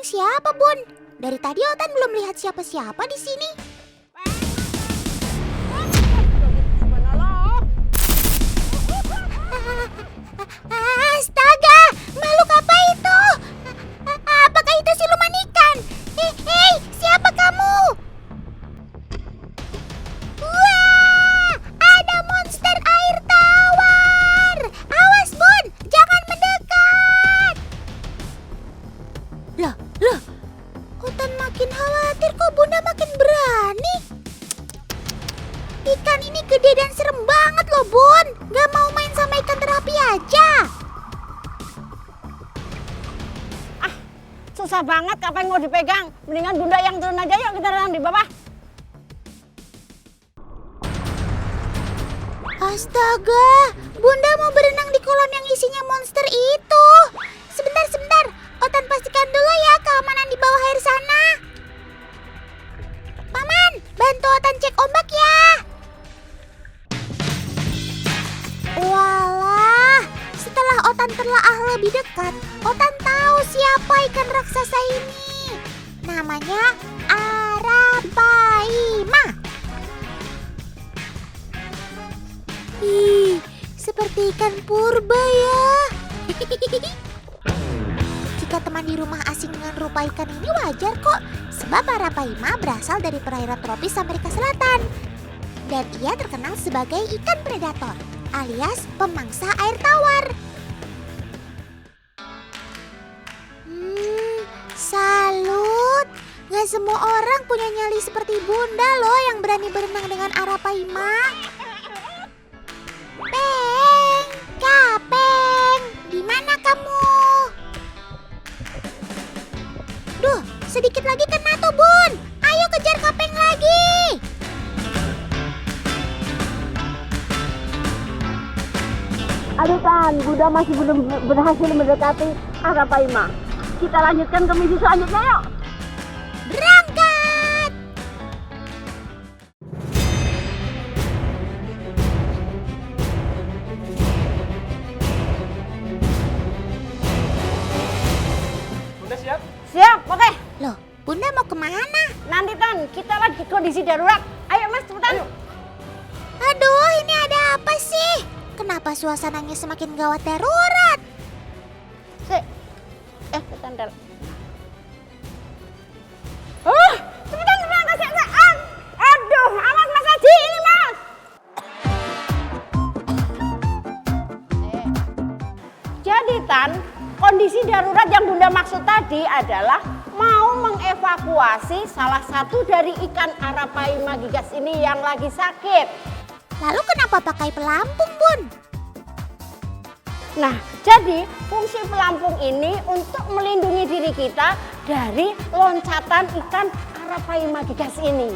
siapa, Bun? Dari tadi Otan belum lihat siapa-siapa di sini. Astaga, makhluk apa itu? Apakah itu siluman ikan? Hei, siapa kamu? Wah, ada monster air tawar. Awas, Bun, jangan mendekat. Loh, Otan makin khawatir kok Bunda makin berani. Ikan ini gede dan serem banget loh, Bun. Gak mau main sama ikan terapi aja. Susah banget, kapan mau dipegang? Mendingan Bunda yang turun aja, yuk kita renang di bawah. Astaga, Bunda mau berenang di kolam yang isinya monster itu. Sebentar. Otan pastikan dulu ya keamanan di bawah air sana. Paman, bantu Otan cek ombak ya. Walah, setelah Otan telaah lebih dekat, Otan tahu siapa ikan raksasa ini. Namanya Arapaima. Ih, seperti ikan purba ya. Jika teman di rumah asing dengan rupa ikan ini wajar kok, sebab Arapaima berasal dari perairan tropis Amerika Selatan. Dan ia terkenal sebagai ikan predator, alias pemangsa air tawar. Salut. Gak semua orang punya nyali seperti Bunda loh yang berani berenang dengan Arapaima. Peng, Kapeng, di mana kamu? Duh, sedikit lagi kena tuh, Bun. Ayo kejar Kapeng lagi. Aduh Tan, Bunda masih belum berhasil mendekati Arapaima. Kita lanjutkan ke misi selanjutnya yuk. Berangkat. Bunda siap? Siap, oke. Loh, Bunda mau kemana? Nanti Tan, kita lagi kondisi darurat. Ayo Mas, cepetan. Aduh, ini ada apa sih? Kenapa suasananya semakin gawat darurat? Ketandal. Cepetan kasih saya. Aduh, awas Mas Haji ini Mas. Jadi Tan, kondisi darurat yang Bunda maksud tadi adalah mau mengevakuasi salah satu dari ikan Arapaima gigas ini yang lagi sakit. Lalu kenapa pakai pelampung, Bun? Nah, jadi fungsi pelampung ini untuk melindungi diri kita dari loncatan ikan Arapaima gigas ini.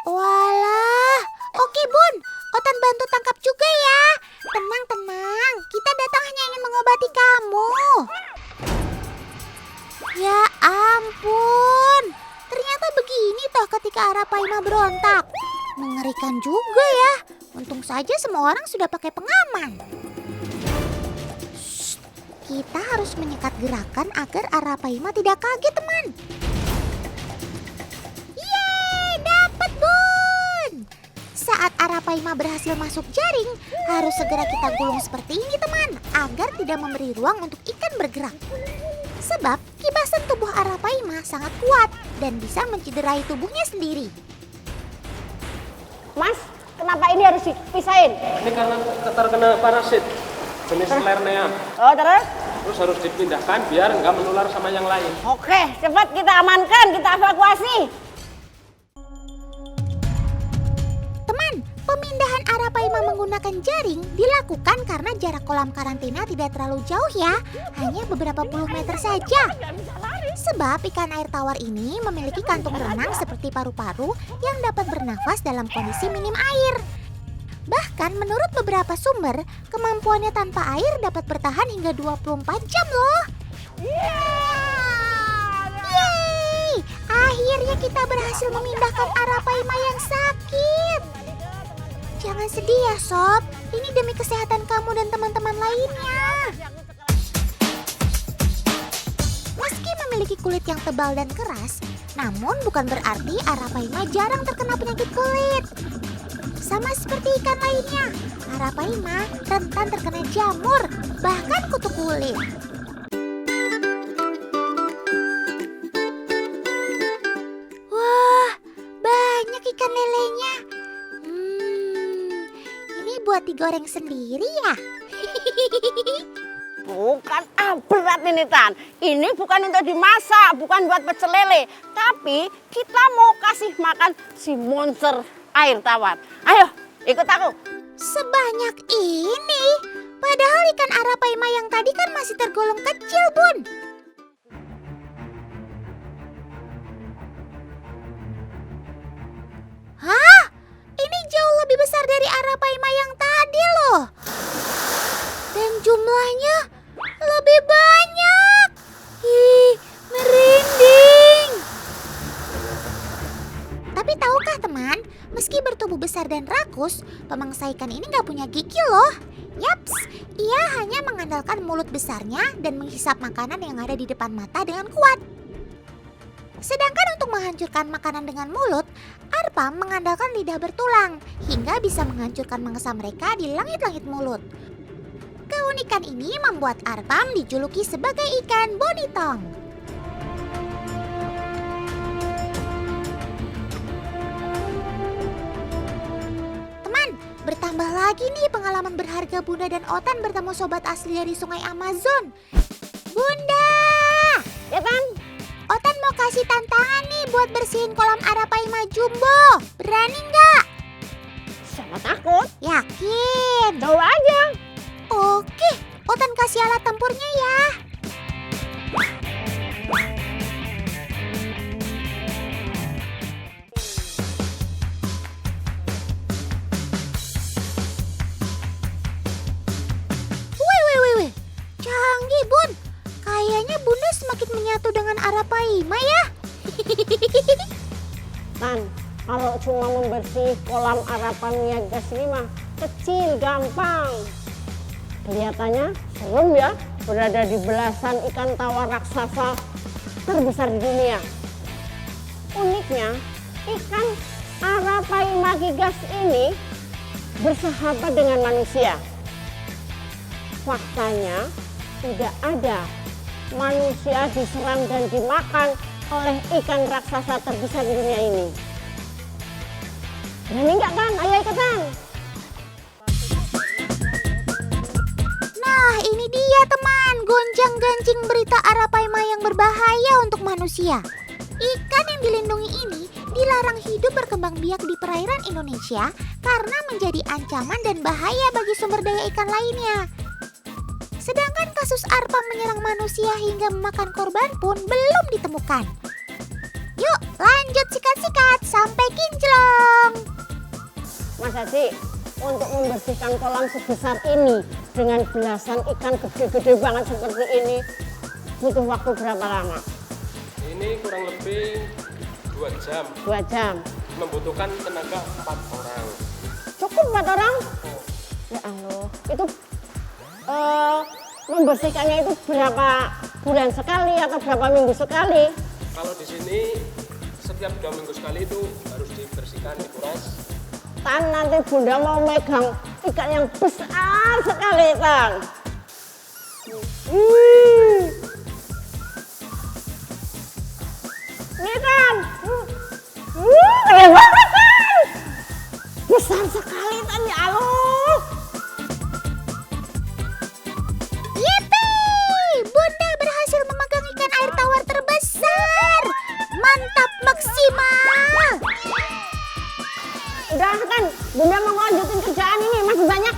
Walah, oke Bun, Otan bantu tangkap juga ya. Tenang, kita datang hanya ingin mengobati kamu. Ya ampun, ternyata begini toh ketika Arapaima berontak. Mengerikan juga ya, untung saja semua orang sudah pakai pengaman. Shh, kita harus menyekat gerakan agar Arapaima tidak kaget, teman. Saat Arapaima berhasil masuk jaring, harus segera kita gulung seperti ini teman, agar tidak memberi ruang untuk ikan bergerak. Sebab kibasan tubuh Arapaima sangat kuat dan bisa mencederai tubuhnya sendiri. Mas, kenapa ini harus dipisahin? Ini karena terkena parasit jenis Lernea. Oh, terus? Terus harus dipindahkan biar nggak menular sama yang lain. Oke, cepat kita amankan, kita evakuasi. Pemindahan Arapaima menggunakan jaring dilakukan karena jarak kolam karantina tidak terlalu jauh ya, hanya beberapa puluh meter saja. Sebab ikan air tawar ini memiliki kantung renang seperti paru-paru yang dapat bernafas dalam kondisi minim air. Bahkan menurut beberapa sumber, kemampuannya tanpa air dapat bertahan hingga 24 jam loh. Yeay! Akhirnya kita berhasil memindahkan Arapaima yang sakit. Jangan sedih ya, Sob. Ini demi kesehatan kamu dan teman-teman lainnya. Meski memiliki kulit yang tebal dan keras, namun bukan berarti Arapaima jarang terkena penyakit kulit. Sama seperti ikan lainnya, Arapaima rentan terkena jamur, bahkan kutu kulit. Wah, banyak ikan lelenya. Ini buat digoreng sendiri ya? Bukan, berat ini Tan. Ini bukan untuk dimasak, bukan buat pecel lele. Tapi kita mau kasih makan si monster air tawar. Ayo, ikut aku. Sebanyak ini? Padahal ikan Arapaima yang tadi kan masih tergolong kecil, Bun. Hah? Ini jauh lebih besar dari Arapaima yang tadi loh. Dan jumlahnya lebih banyak. Ih, merinding. Tapi tahukah teman, meski bertubuh besar dan rakus, pemangsa ikan ini nggak punya gigi loh. Yaps, ia hanya mengandalkan mulut besarnya dan menghisap makanan yang ada di depan mata dengan kuat. Sedangkan untuk menghancurkan makanan dengan mulut, Arpam mengandalkan lidah bertulang hingga bisa menghancurkan mangsa mereka di langit-langit mulut. Keunikan ini membuat Arpam dijuluki sebagai ikan bonitong. Teman, bertambah lagi nih pengalaman berharga Bunda dan Otan bertemu sobat asli dari sungai Amazon. Bunda! Ya Tan? Otan mau kasih tantangan nih buat bersihin kolam Arapaima Jumbo. Berani nggak? Sama takut. Yakin? Coba aja. Oke, Otan kasih alat tempurnya ya. Wih. Canggih, Bun. Kayaknya Bunda semakin menyatu dengan Arapaima ya. Tan, kalau cuma membersih kolam Arapaima gas ini mah kecil, gampang. Kelihatannya serem ya, berada di belasan ikan tawar raksasa terbesar di dunia. Uniknya, ikan Arapaima gigas ini bersahabat dengan manusia. Faktanya, tidak ada manusia diserang dan dimakan oleh ikan raksasa terbesar di dunia ini. Berani nggak Tan? Ayo ikutan. Nah, ini dia teman, gonjang-ganjing berita Arapaima yang berbahaya untuk manusia. Ikan yang dilindungi ini dilarang hidup berkembang biak di perairan Indonesia karena menjadi ancaman dan bahaya bagi sumber daya ikan lainnya. Sedangkan kasus Arpam menyerang manusia hingga memakan korban pun belum ditemukan. Yuk, lanjut sikat-sikat sampai kinclong. Masa sih untuk membersihkan kolam sebesar ini dengan belasan ikan gede-gede banget seperti ini butuh waktu berapa lama? Ini kurang lebih 2 jam. 2 jam. Membutuhkan tenaga 4 orang. Cukup 4 orang? Ya Allah, itu membersihkannya itu berapa bulan sekali atau berapa minggu sekali? Kalau di sini setiap 2 minggu sekali itu harus dibersihkan, dikuras. Tan, nanti Bunda mau megang ikan yang besar sekali, Tan. Nih, Tan. Keren banget, Tan. Besar sekali, Tan, ya Allah. Yippee! Bunda berhasil memegang ikan air tawar terbesar. Mantap maksimal. Udah kan, Bunda mau lanjutin kerjaan ini, masih banyak.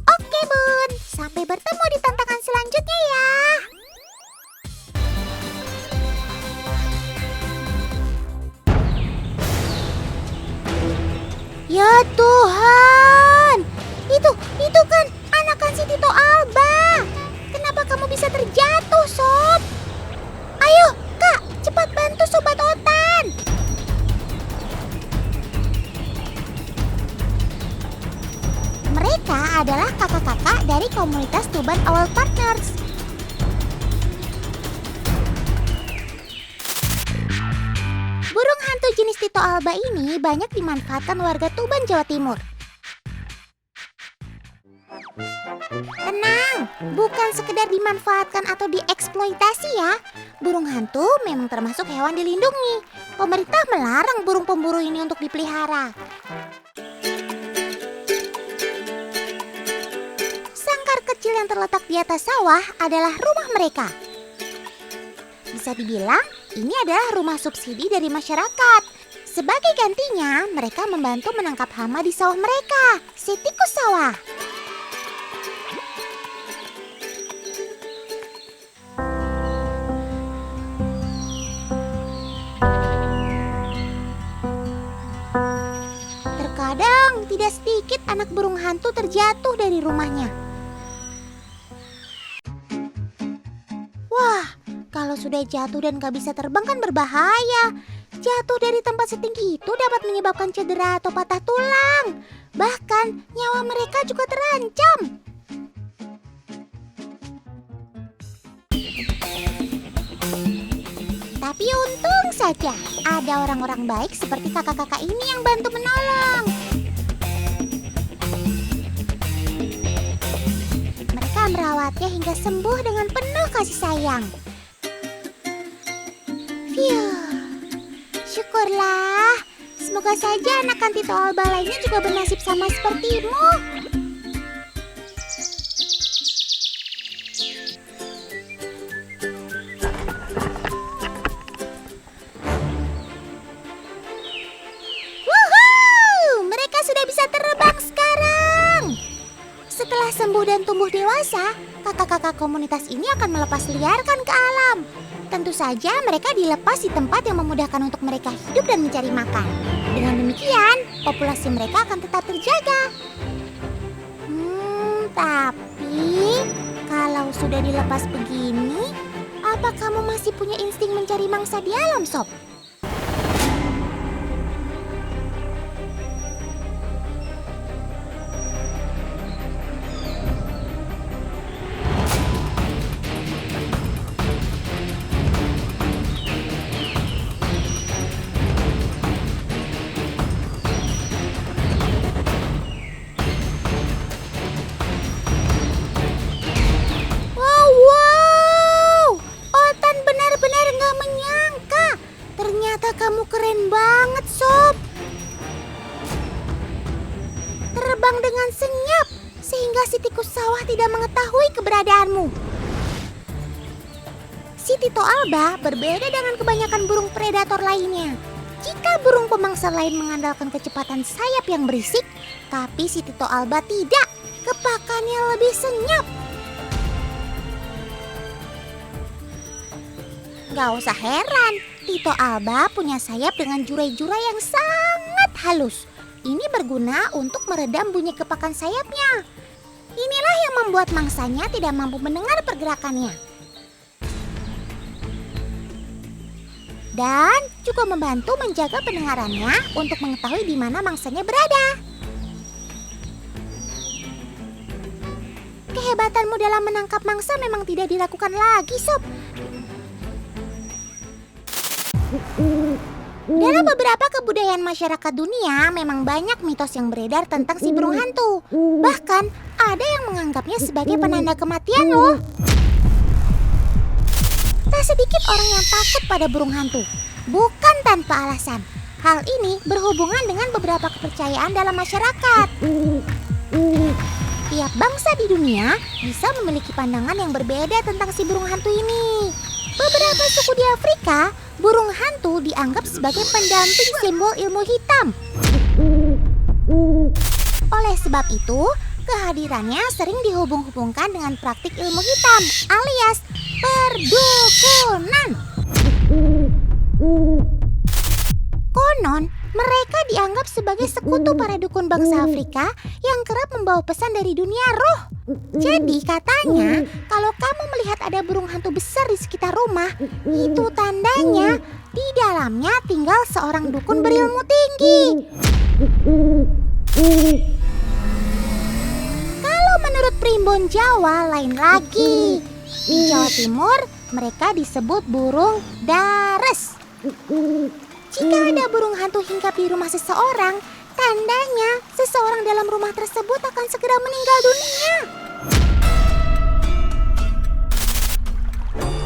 Oke Bun, sampai bertemu di tantangan selanjutnya ya. Ya tuh, Mereka adalah kakak-kakak dari komunitas Tuban Owl Partners. Burung hantu jenis Tito Alba ini banyak dimanfaatkan warga Tuban, Jawa Timur. Tenang, bukan sekedar dimanfaatkan atau dieksploitasi ya. Burung hantu memang termasuk hewan dilindungi. Pemerintah melarang burung pemburu ini untuk dipelihara. Sangkar kecil yang terletak di atas sawah adalah rumah mereka. Bisa dibilang ini adalah rumah subsidi dari masyarakat. Sebagai gantinya, mereka membantu menangkap hama di sawah mereka, si tikus sawah. Terkadang tidak sedikit anak burung hantu terjatuh dari rumahnya. Wah, kalau sudah jatuh dan gak bisa terbang kan berbahaya. Jatuh dari tempat setinggi itu dapat menyebabkan cedera atau patah tulang. Bahkan nyawa mereka juga terancam. Tapi untung saja ada orang-orang baik seperti kakak-kakak ini yang bantu menolong. Mereka merawatnya hingga sembuh dengan penuh kasih sayang. Phew, syukurlah. Semoga saja anak Tito Alba lainnya juga bernasib sama sepertimu. Setelah sembuh dan tumbuh dewasa, kakak-kakak komunitas ini akan melepas liarkan ke alam. Tentu saja mereka dilepas di tempat yang memudahkan untuk mereka hidup dan mencari makan. Dengan demikian, populasi mereka akan tetap terjaga. Tapi kalau sudah dilepas begini, apa kamu masih punya insting mencari mangsa di alam, Sob? Kamu keren banget, Sob. Terbang dengan senyap sehingga si tikus sawah tidak mengetahui keberadaanmu. Si Tito Alba berbeda dengan kebanyakan burung predator lainnya. Jika burung pemangsa lain mengandalkan kecepatan sayap yang berisik, tapi si Tito Alba tidak. Kepakannya lebih senyap. Gak usah heran, Tito Alba punya sayap dengan jurai-jurai yang sangat halus. Ini berguna untuk meredam bunyi kepakan sayapnya. Inilah yang membuat mangsanya tidak mampu mendengar pergerakannya. Dan juga membantu menjaga pendengarannya untuk mengetahui di mana mangsanya berada. Kehebatanmu dalam menangkap mangsa memang tidak diragukan lagi, Sob. Dalam beberapa kebudayaan masyarakat dunia, memang banyak mitos yang beredar tentang si burung hantu. Bahkan, ada yang menganggapnya sebagai penanda kematian loh. Tak sedikit orang yang takut pada burung hantu. Bukan tanpa alasan. Hal ini berhubungan dengan beberapa kepercayaan dalam masyarakat. Tiap bangsa di dunia bisa memiliki pandangan yang berbeda tentang si burung hantu ini. Beberapa suku di Afrika, burung hantu dianggap sebagai pendamping simbol ilmu hitam. Oleh sebab itu, kehadirannya sering dihubung-hubungkan dengan praktik ilmu hitam alias perdukunan. Konon, mereka dianggap sebagai sekutu para dukun bangsa Afrika yang kerap membawa pesan dari dunia roh. Jadi katanya, kalau kamu melihat ada burung hantu besar di sekitar rumah, itu tandanya di dalamnya tinggal seorang dukun berilmu tinggi. Timun Jawa lain lagi. Di Jawa Timur, mereka disebut burung dares. Jika ada burung hantu hinggap di rumah seseorang, tandanya seseorang dalam rumah tersebut akan segera meninggal dunia.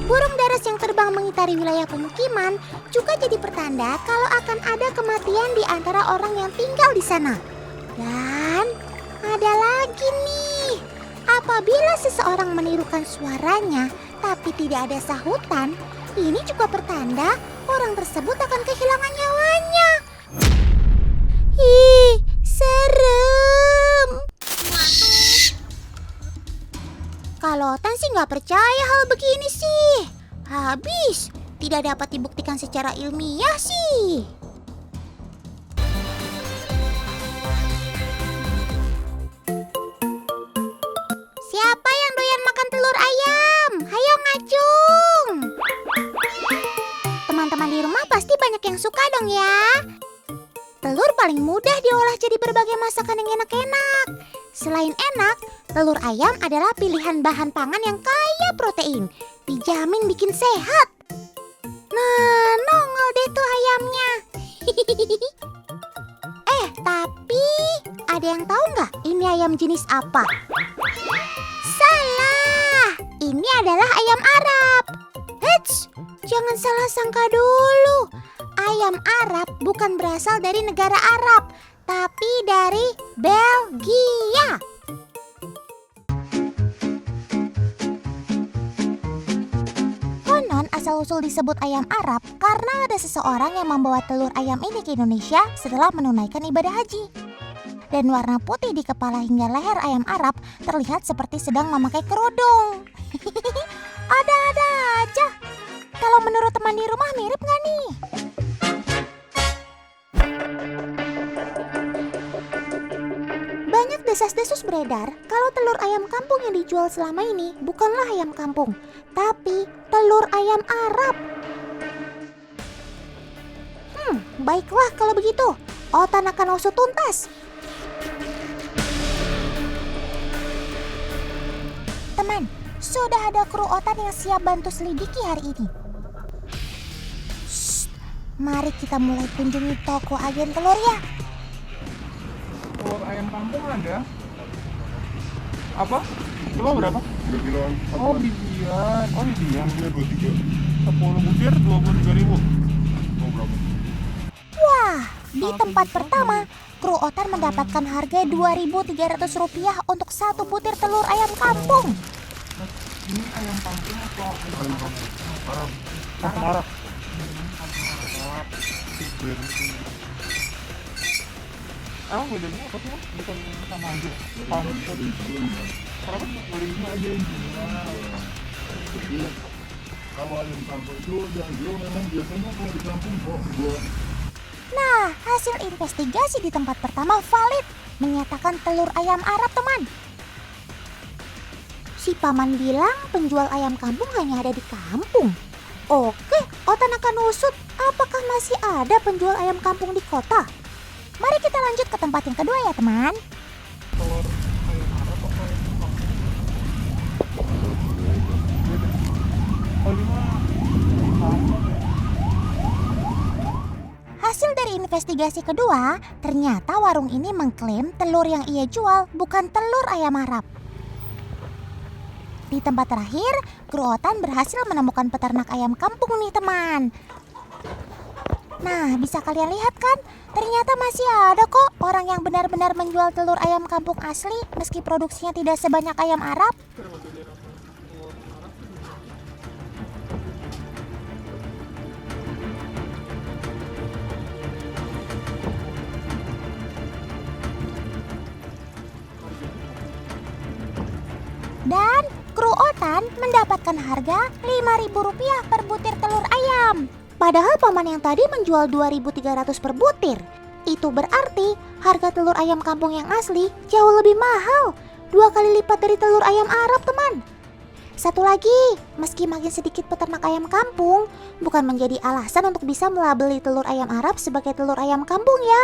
Burung dares yang terbang mengitari wilayah pemukiman juga jadi pertanda kalau akan ada kematian di antara orang yang tinggal di sana. Dan ada lagi nih, apabila seseorang menirukan suaranya tapi tidak ada sahutan, ini juga pertanda orang tersebut akan kehilangan nyawanya. Ih, serem. Kalau Otan sih nggak percaya hal begini sih. Habis, tidak dapat dibuktikan secara ilmiah sih. Siapa yang doyan makan telur ayam? Hayo ngacung. Teman-teman di rumah pasti banyak yang suka dong ya. Telur paling mudah diolah jadi berbagai masakan yang enak-enak. Selain enak, telur ayam adalah pilihan bahan pangan yang kaya protein. Dijamin bikin sehat. Nah, nongol deh tuh ayamnya. Tapi ada yang tahu nggak ini ayam jenis apa? Salah, ini adalah ayam Arab. Eits, jangan salah sangka dulu. Ayam Arab bukan berasal dari negara Arab, tapi dari Belgia. Konon asal-usul disebut ayam Arab karena ada seseorang yang membawa telur ayam ini ke Indonesia setelah menunaikan ibadah haji. Dan warna putih di kepala hingga leher ayam Arab terlihat seperti sedang memakai kerudung. Ada-ada aja. Kalau menurut teman di rumah mirip nggak nih? Banyak desas-desus beredar kalau telur ayam kampung yang dijual selama ini bukanlah ayam kampung, tapi telur ayam Arab. Baiklah kalau begitu. Otan akan usut tuntas. Teman, sudah ada kru Otan yang siap bantu selidiki hari ini. Shh, mari kita mulai kunjungi toko agen telur ya. Telur ayam kampung ada? Apa? Kilo berapa? 3 kiloan. Oh, bibian. Oh, bibian. 23. 10 butir 23.000. Mau berapa? Wah, di tempat pertama, kru Otan mendapatkan harga Rp2.300 untuk satu butir telur ayam kampung. Ini ayam kampung atau Ayam kampung. Arab. Arab? Emang bedanya apa sih, Mas? Bukan sama aja? Berapa? 2.000 aja. Kalau ayam kampung itu yang dia memang biasanya kalau di kampung dua. Nah, hasil investigasi di tempat pertama valid, menyatakan telur ayam Arab, teman. Si paman bilang penjual ayam kampung hanya ada di kampung. Oke, Otan akan usut apakah masih ada penjual ayam kampung di kota. Mari kita lanjut ke tempat yang kedua ya, teman. Telur ayam Arab atau ayam kampung? Oh, ini mah kampung ya? Hasil dari investigasi kedua, ternyata warung ini mengklaim telur yang ia jual bukan telur ayam Arab. Di tempat terakhir, kru Otan berhasil menemukan peternak ayam kampung nih, teman. Nah, bisa kalian lihat kan? Ternyata masih ada kok orang yang benar-benar menjual telur ayam kampung asli meski produksinya tidak sebanyak ayam Arab. Dan kru Otan mendapatkan harga Rp5.000 per butir telur ayam. Padahal paman yang tadi menjual Rp2.300 per butir. Itu berarti harga telur ayam kampung yang asli jauh lebih mahal. 2 kali lipat dari telur ayam Arab, teman. Satu lagi, meski makin sedikit peternak ayam kampung, bukan menjadi alasan untuk bisa melabeli telur ayam Arab sebagai telur ayam kampung ya.